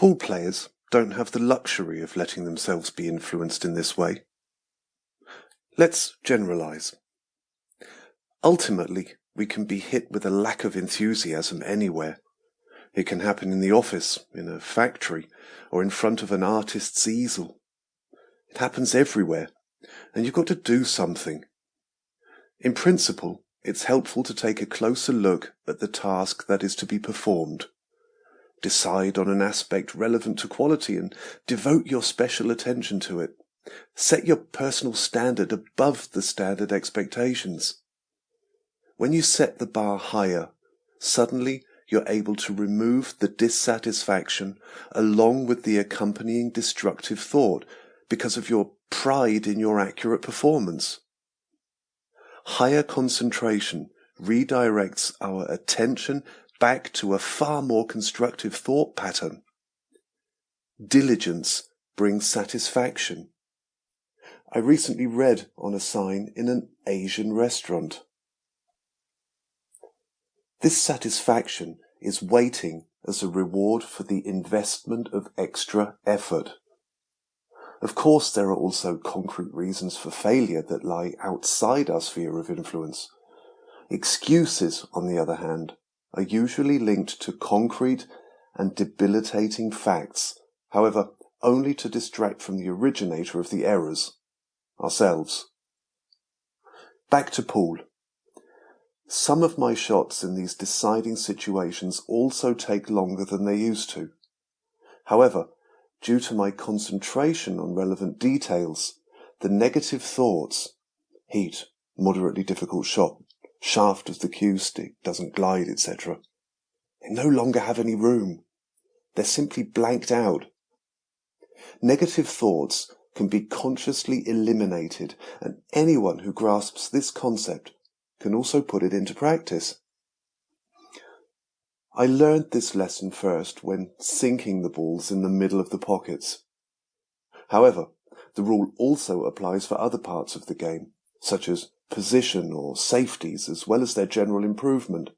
Pool players don't have the luxury of letting themselves be influenced in this way. Let's generalize. Ultimately, we can be hit with a lack of enthusiasm anywhere. It can happen in the office, in a factory, or in front of an artist's easel. It happens everywhere, and you've got to do something. In principle, it's helpful to take a closer look at the task that is to be performed. Decide on an aspect relevant to quality and devote your special attention to it. Set your personal standard above the standard expectations. When you set the bar higher, suddenly you're able to remove the dissatisfaction along with the accompanying destructive thought because of your pride in your accurate performance. Higher concentration redirects our attention back to a far more constructive thought pattern. Diligence brings satisfaction. I recently read on a sign in an Asian restaurant. This satisfaction is waiting as a reward for the investment of extra effort. Of course, there are also concrete reasons for failure that lie outside our sphere of influence. Excuses, on the other hand, are usually linked to concrete and debilitating facts, however, only to distract from the originator of the errors, ourselves. Back to pool. Some of my shots in these deciding situations also take longer than they used to. However, due to my concentration on relevant details, the negative thoughts, heat, moderately difficult shot, shaft of the cue stick doesn't glide, etc., they no longer have any room. They're simply blanked out. Negative thoughts can be consciously eliminated, and anyone who grasps this concept can also put it into practice. I learned this lesson first when sinking the balls in the middle of the pockets. However, the rule also applies for other parts of the game, such as position or safeties, as well as their general improvement.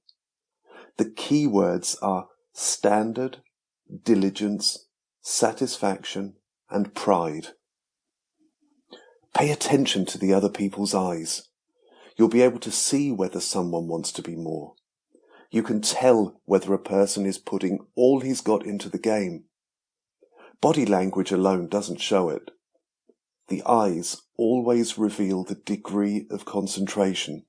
The key words are standard, diligence, satisfaction, and pride. Pay attention to the other people's eyes. You'll be able to see whether someone wants to be more. You can tell whether a person is putting all he's got into the game. Body language alone doesn't show it. The eyes always reveal the degree of concentration.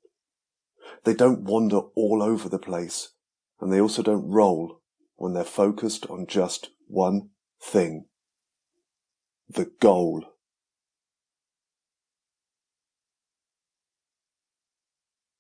They don't wander all over the place, and they also don't roll when they're focused on just one thing: the goal.